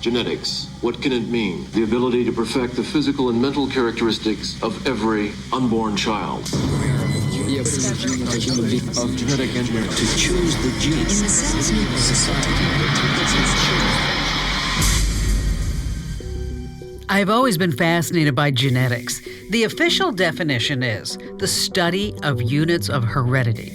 Genetics. What can it mean? The ability to perfect the physical and mental characteristics of every unborn child. Of genetic engineering. To choose the genes. In the cells nucleus. I've always been fascinated by genetics. The official definition is the study of units of heredity.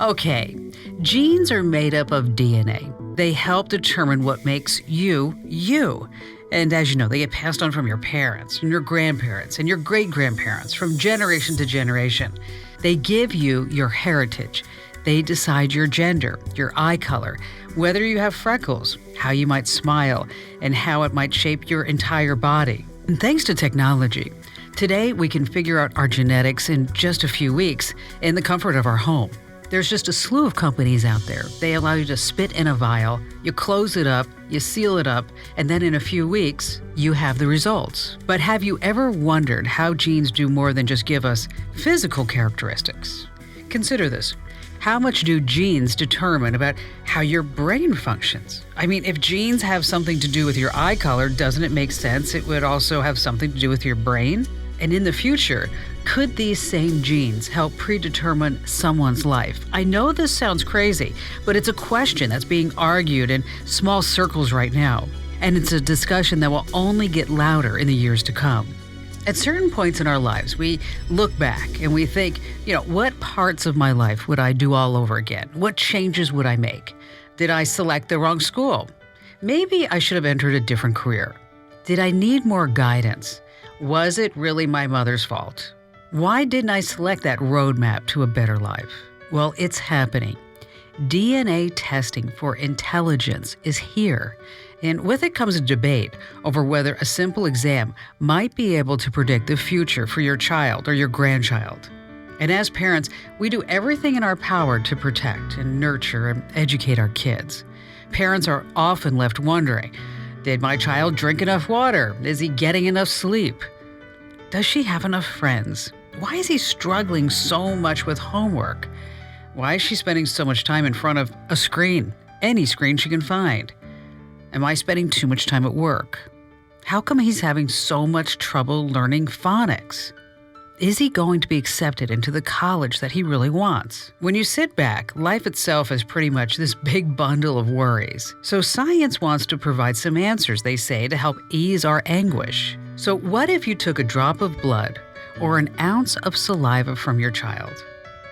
Okay, genes are made up of DNA. They help determine what makes you, you. And as you know, they get passed on from your parents and your grandparents and your great-grandparents from generation to generation. They give you your heritage. They decide your gender, your eye color, whether you have freckles, how you might smile, and how it might shape your entire body. And thanks to technology, today we can figure out our genetics in just a few weeks in the comfort of our home. There's just a slew of companies out there. They allow you to spit in a vial, you close it up, you seal it up, and then in a few weeks, you have the results. But have you ever wondered how genes do more than just give us physical characteristics? Consider this. How much do genes determine about how your brain functions? I mean, if genes have something to do with your eye color, doesn't it make sense it would also have something to do with your brain? And in the future, could these same genes help predetermine someone's life? I know this sounds crazy, but it's a question that's being argued in small circles right now. And it's a discussion that will only get louder in the years to come. At certain points in our lives, we look back and we think, what parts of my life would I do all over again? What changes would I make? Did I select the wrong school? Maybe I should have entered a different career. Did I need more guidance? Was it really my mother's fault? Why didn't I select that roadmap to a better life? Well, it's happening. DNA testing for intelligence is here. And with it comes a debate over whether a simple exam might be able to predict the future for your child or your grandchild. And as parents, we do everything in our power to protect and nurture and educate our kids. Parents are often left wondering, did my child drink enough water? Is he getting enough sleep? Does she have enough friends? Why is he struggling so much with homework? Why is she spending so much time in front of a screen, any screen she can find? Am I spending too much time at work? How come he's having so much trouble learning phonics? Is he going to be accepted into the college that he really wants? When you sit back, life itself is pretty much this big bundle of worries. So science wants to provide some answers, they say, to help ease our anguish. So what if you took a drop of blood or an ounce of saliva from your child?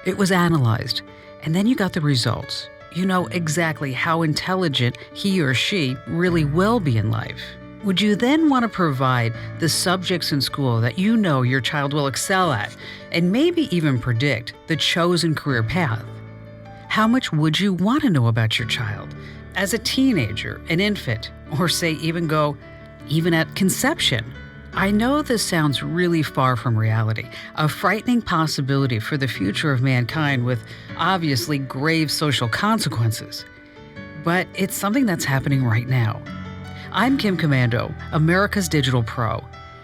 It was analyzed, and then you got the results. You know exactly how intelligent he or she really will be in life. Would you then want to provide the subjects in school that you know your child will excel at and maybe even predict the chosen career path? How much would you want to know about your child as a teenager, an infant, or say even at conception? I know this sounds really far from reality, a frightening possibility for the future of mankind with obviously grave social consequences. But it's something that's happening right now. I'm Kim Komando, America's Digital Pro.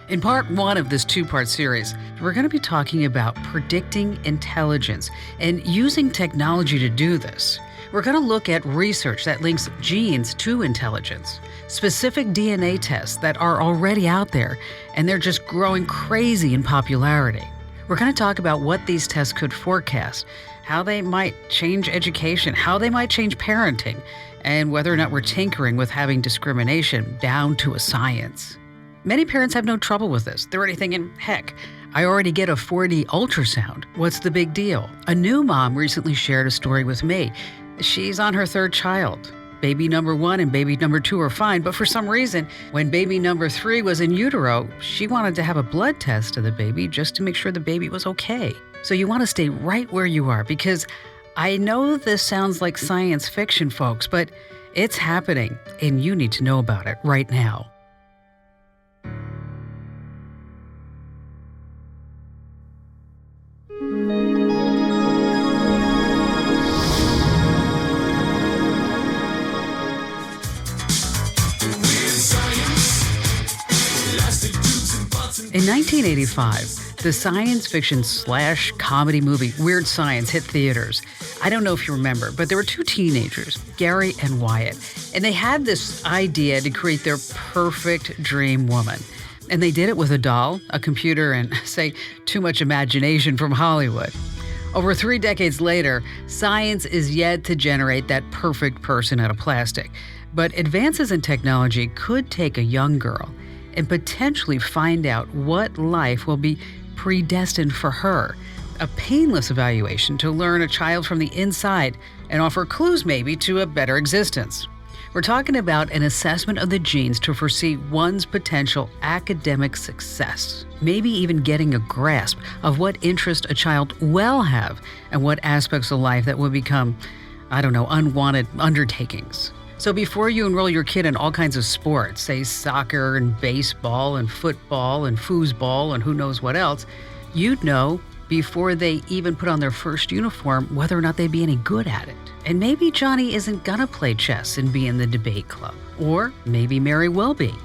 In part one of this two-part series, we're going to be talking about predicting intelligence and using technology to do this. We're going to look at research that links genes to intelligence, specific DNA tests that are already out there, and they're just growing crazy in popularity. We're going to talk about what these tests could forecast, how they might change education, how they might change parenting, and whether or not we're tinkering with having discrimination down to a science. Many parents have no trouble with this. They're already thinking, heck, I already get a 4D ultrasound. What's the big deal? A new mom recently shared a story with me. She's on her third child. Baby number 1 and baby number 2 are fine, but for some reason, when baby number 3 was in utero, she wanted to have a blood test of the baby just to make sure the baby was okay. So you want to stay right where you are, because I know this sounds like science fiction, folks, but it's happening, and you need to know about it right now. In 1985, The science fiction / comedy movie Weird Science hit theaters. I don't know if you remember, but there were two teenagers, Gary and Wyatt, and they had this idea to create their perfect dream woman. And they did it with a doll, a computer, and, say, too much imagination from Hollywood. Over 3 decades later, science is yet to generate that perfect person out of plastic. But advances in technology could take a young girl and potentially find out what life will be predestined for her. A painless evaluation to learn a child from the inside and offer clues maybe to a better existence. We're talking about an assessment of the genes to foresee one's potential academic success, maybe even getting a grasp of what interest a child will have and what aspects of life that will become, unwanted undertakings. So before you enroll your kid in all kinds of sports, say soccer and baseball and football and foosball and who knows what else, you'd know before they even put on their first uniform whether or not they'd be any good at it. And maybe Johnny isn't gonna play chess and be in the debate club. Or maybe Mary will be.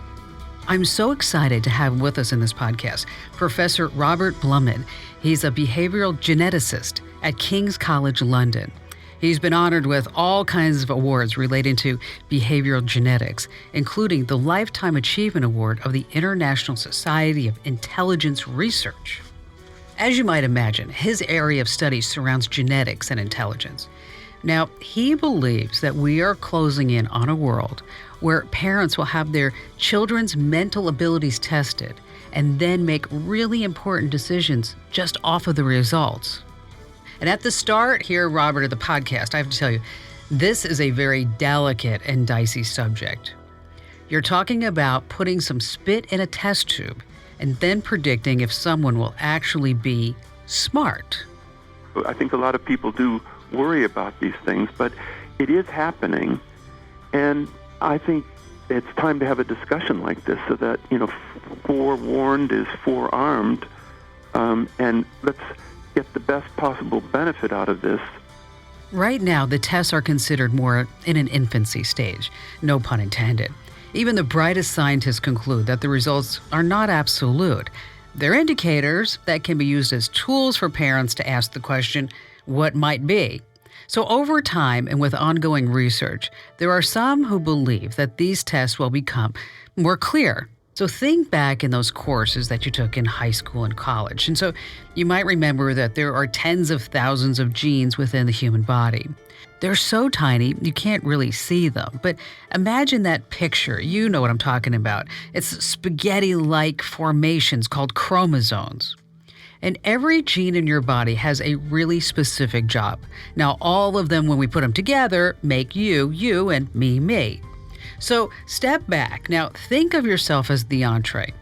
I'm so excited to have with us in this podcast Professor Robert Blumman. He's a behavioral geneticist at King's College London. He's been honored with all kinds of awards relating to behavioral genetics, including the Lifetime Achievement Award of the International Society of Intelligence Research. As you might imagine, his area of study surrounds genetics and intelligence. Now, he believes that we are closing in on a world where parents will have their children's mental abilities tested and then make really important decisions just off of the results. And at the start here, Robert, of the podcast, I have to tell you, this is a very delicate and dicey subject. You're talking about putting some spit in a test tube and then predicting if someone will actually be smart. I think a lot of people do worry about these things, but it is happening. And I think it's time to have a discussion like this so that, forewarned is forearmed. And let's get the best possible benefit out of this. Right now, the tests are considered more in an infancy stage, no pun intended. Even the brightest scientists conclude that the results are not absolute. They're indicators that can be used as tools for parents to ask the question, what might be? So over time and with ongoing research, there are some who believe that these tests will become more clear. So think back in those courses that you took in high school and college. And so you might remember that there are tens of thousands of genes within the human body. They're so tiny, you can't really see them. But imagine that picture. You know what I'm talking about. It's spaghetti-like formations called chromosomes. And every gene in your body has a really specific job. Now, all of them, when we put them together, make you, you, and me. So step back. Now, think of yourself as the entree.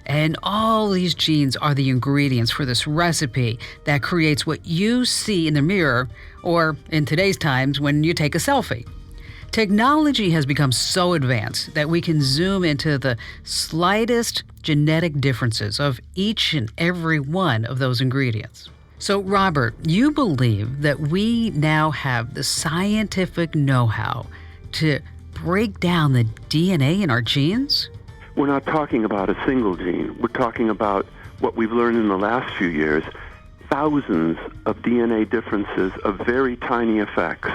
And all these genes are the ingredients for this recipe that creates what you see in the mirror, or in today's times, when you take a selfie. Technology has become so advanced that we can zoom into the slightest genetic differences of each and every one of those ingredients. So, Robert, you believe that we now have the scientific know-how to break down the DNA in our genes? We're not talking about a single gene. We're talking about what we've learned in the last few years, thousands of DNA differences of very tiny effects.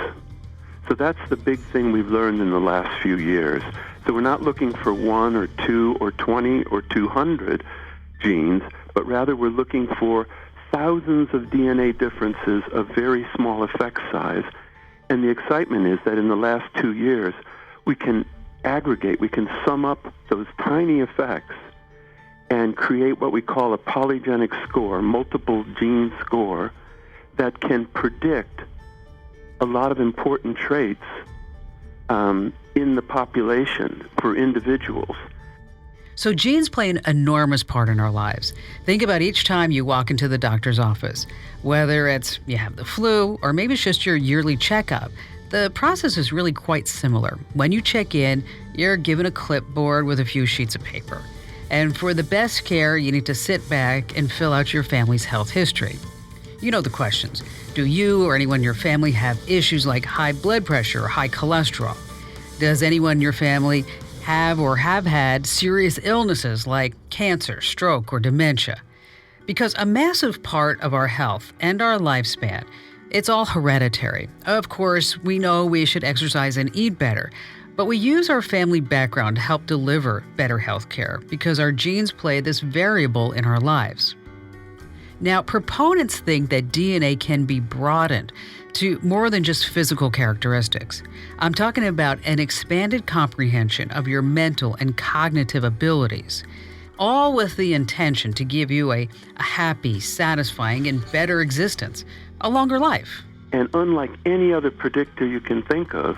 So that's the big thing we've learned in the last few years. So we're not looking for 1 or 2 or 20 or 200 genes, but rather we're looking for thousands of DNA differences of very small effect size. And the excitement is that in the last 2 years, we can aggregate, we can sum up those tiny effects and create what we call a polygenic score, multiple gene score, that can predict a lot of important traits in the population for individuals. So genes play an enormous part in our lives. Think about each time you walk into the doctor's office, whether it's you have the flu or maybe it's just your yearly checkup. The process is really quite similar. When you check in, you're given a clipboard with a few sheets of paper. And for the best care, you need to sit back and fill out your family's health history. You know the questions. Do you or anyone in your family have issues like high blood pressure or high cholesterol? Does anyone in your family have or have had serious illnesses like cancer, stroke, or dementia? Because a massive part of our health and our lifespan, it's all hereditary. Of course, we know we should exercise and eat better, but we use our family background to help deliver better health care because our genes play this variable in our lives. Now, proponents think that DNA can be broadened to more than just physical characteristics. I'm talking about an expanded comprehension of your mental and cognitive abilities, all with the intention to give you a happy, satisfying, and better existence, a longer life. And unlike any other predictor you can think of,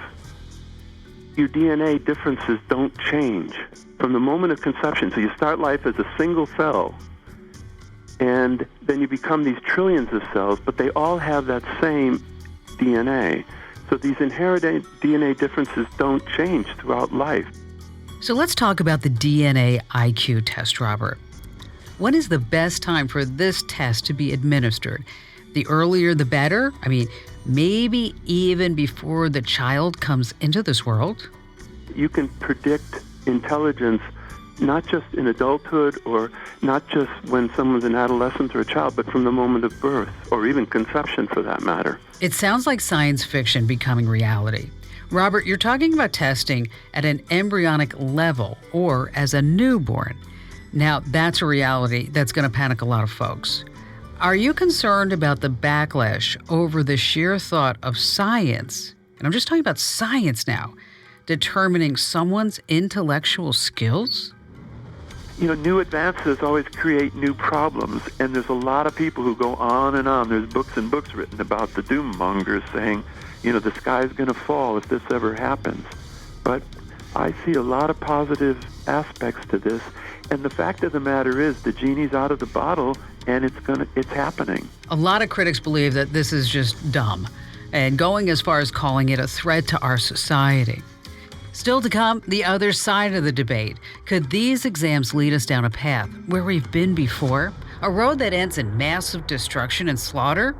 your DNA differences don't change from the moment of conception. So you start life as a single cell, and then you become these trillions of cells, but they all have that same DNA. So these inherited DNA differences don't change throughout life. So let's talk about the DNA IQ test, Robert. When is the best time for this test to be administered? The earlier the better? I mean, maybe even before the child comes into this world? You can predict intelligence not just in adulthood or not just when someone's an adolescent or a child, but from the moment of birth or even conception for that matter. It sounds like science fiction becoming reality. Robert, you're talking about testing at an embryonic level or as a newborn. Now, that's a reality that's going to panic a lot of folks. Are you concerned about the backlash over the sheer thought of science, and I'm just talking about science now, determining someone's intellectual skills? You know, new advances always create new problems, and there's a lot of people who go on and on. There's books and books written about the doom mongers saying, you know, the sky's going to fall if this ever happens. But I see a lot of positive aspects to this, and the fact of the matter is the genie's out of the bottle, and it's happening. A lot of critics believe that this is just dumb, and going as far as calling it a threat to our society. Still to come, the other side of the debate. Could these exams lead us down a path where we've been before? A road that ends in massive destruction and slaughter?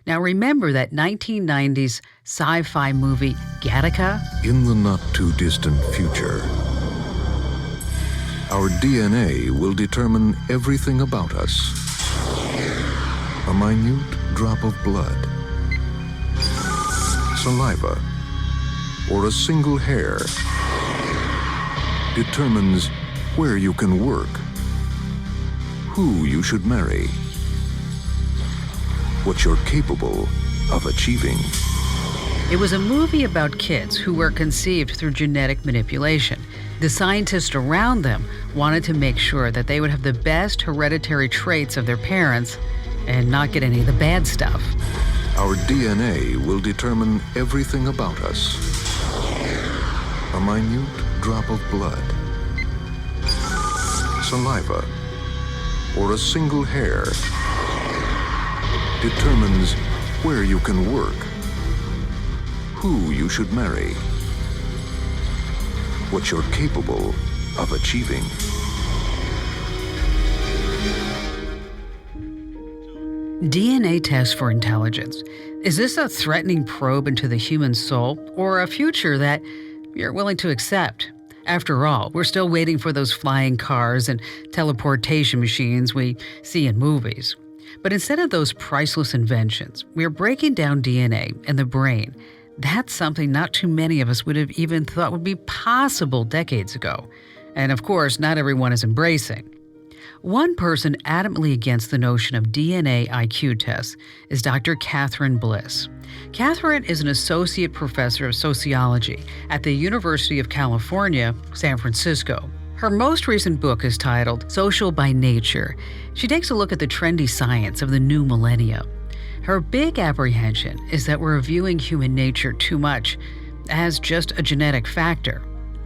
Now remember that 1990s sci-fi movie Gattaca? In the not-too-distant future, our DNA will determine everything about us. A minute drop of blood, saliva, or a single hair determines where you can work, who you should marry, what you're capable of achieving. It was a movie about kids who were conceived through genetic manipulation. The scientists around them wanted to make sure that they would have the best hereditary traits of their parents and not get any of the bad stuff. Our DNA will determine everything about us. A minute drop of blood, saliva, or a single hair determines where you can work, who you should marry, what you're capable of achieving. DNA tests for intelligence. Is this a threatening probe into the human soul or a future that you're willing to accept? After all, we're still waiting for those flying cars and teleportation machines we see in movies. But instead of those priceless inventions, we're breaking down DNA in the brain. That's something not too many of us would have even thought would be possible decades ago. And of course, not everyone is embracing. One person adamantly against the notion of DNA IQ tests is Dr. Catherine Bliss. Catherine is an associate professor of sociology at the University of California, San Francisco. Her most recent book is titled Social by Nature. She takes a look at the trendy science of the new millennium. Her big apprehension is that we're viewing human nature too much as just a genetic factor.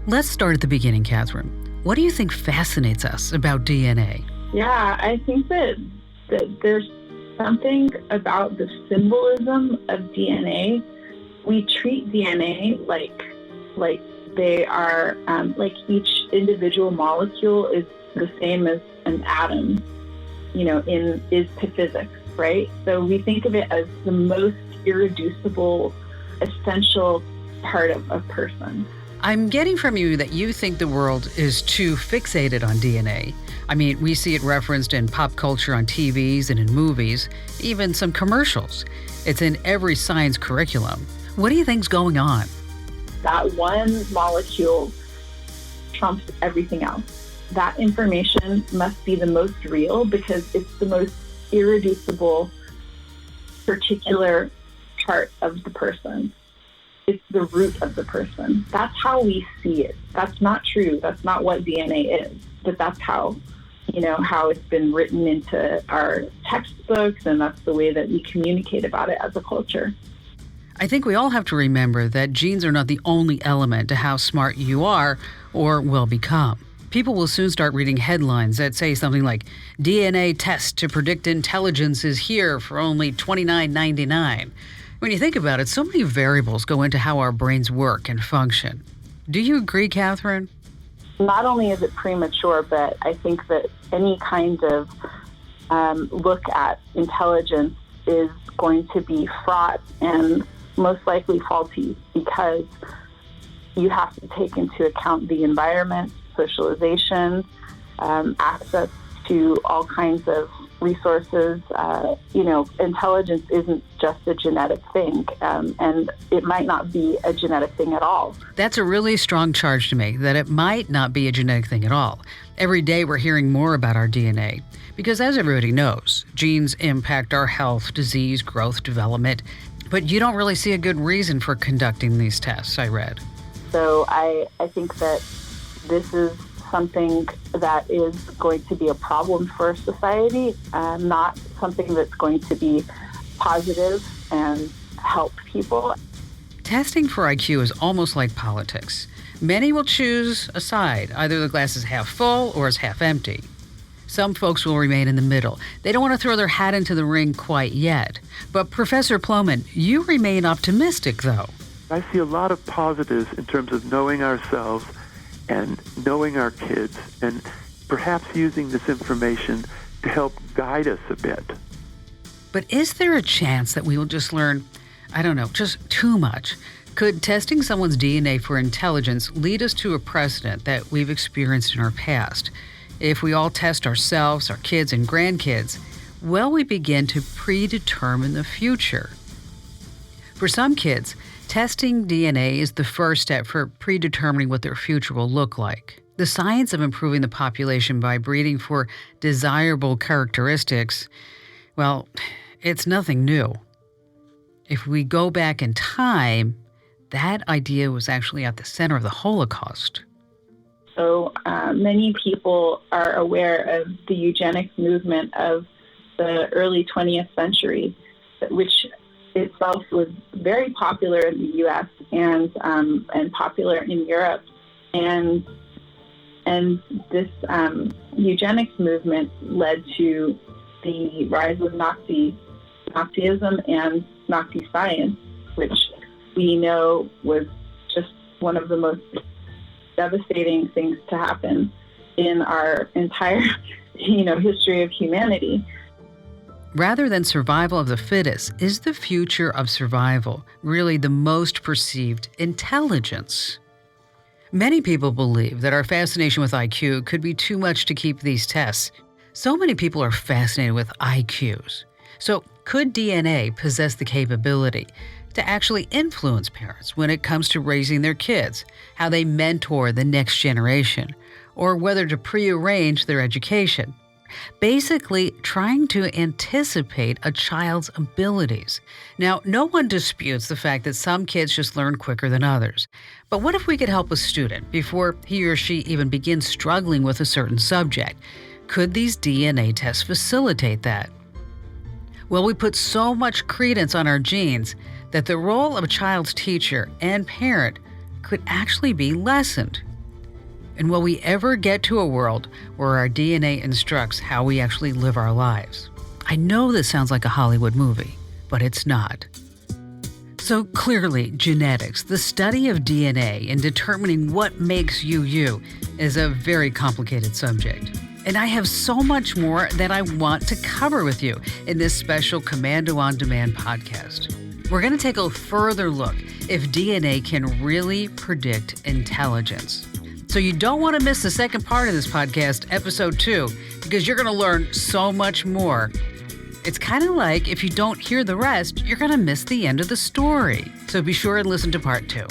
Let's start at the beginning, Catherine. What do you think fascinates us about DNA? Yeah, I think that there's something about the symbolism of DNA. We treat DNA like they are, like each individual molecule is the same as an atom, is to physics, right? So we think of it as the most irreducible, essential part of a person. I'm getting from you that you think the world is too fixated on DNA. I mean, we see it referenced in pop culture on TVs and in movies, even some commercials. It's in every science curriculum. What do you think's going on? That one molecule trumps everything else. That information must be the most real because it's the most irreducible, particular part of the person. It's the root of the person. That's how we see it. That's not true. That's not what DNA is. But that's how it's been written into our textbooks, and that's the way that we communicate about it as a culture. I think we all have to remember that genes are not the only element to how smart you are or will become. People will soon start reading headlines that say something like, DNA test to predict intelligence is here for only $29.99. When you think about it, so many variables go into how our brains work and function. Do you agree, Catherine? Not only is it premature, but I think that any kind of look at intelligence is going to be fraught and most likely faulty because you have to take into account the environment, socialization, access to all kinds of resources. Intelligence isn't just a genetic thing, and it might not be a genetic thing at all. That's a really strong charge to make, that it might not be a genetic thing at all. Every day we're hearing more about our DNA because, as everybody knows, genes impact our health, disease, growth, development. But you don't really see a good reason for conducting these tests, I read. So I think that this is something that is going to be a problem for society, not something that's going to be positive and help people. Testing for IQ is almost like politics. Many will choose a side. Either the glass is half full or is half empty. Some folks will remain in the middle. They don't want to throw their hat into the ring quite yet. But Professor Plomin, you remain optimistic, though. I see a lot of positives in terms of knowing ourselves and knowing our kids and perhaps using this information to help guide us a bit. But is there a chance that we will just learn, just too much? Could testing someone's DNA for intelligence lead us to a precedent that we've experienced in our past? If we all test ourselves, our kids, and grandkids, will we begin to predetermine the future? For some kids, testing DNA is the first step for predetermining what their future will look like. The science of improving the population by breeding for desirable characteristics, well, it's nothing new. If we go back in time, that idea was actually at the center of the Holocaust. So many people are aware of the eugenics movement of the early 20th century, which itself was very popular in the U.S. and popular in Europe. And this eugenics movement led to the rise of Nazism and Nazi science, which we know was just one of the most devastating things to happen in our entire, history of humanity. Rather than survival of the fittest, is the future of survival really the most perceived intelligence? Many people believe that our fascination with IQ could be too much to keep these tests. So many people are fascinated with IQs. So could DNA possess the capability to actually influence parents when it comes to raising their kids, how they mentor the next generation, or whether to prearrange their education? Basically, trying to anticipate a child's abilities. Now, no one disputes the fact that some kids just learn quicker than others. But what if we could help a student before he or she even begins struggling with a certain subject? Could these DNA tests facilitate that? Well, we put so much credence on our genes that the role of a child's teacher and parent could actually be lessened. And will we ever get to a world where our DNA instructs how we actually live our lives? I know this sounds like a Hollywood movie, but it's not. So clearly, genetics, the study of DNA and determining what makes you, is a very complicated subject. And I have so much more that I want to cover with you in this special Commando On Demand podcast. We're going to take a further look if DNA can really predict intelligence. So you don't want to miss the second part of this podcast, episode 2, because you're going to learn so much more. It's kind of like if you don't hear the rest, you're going to miss the end of the story. So be sure and listen to part 2.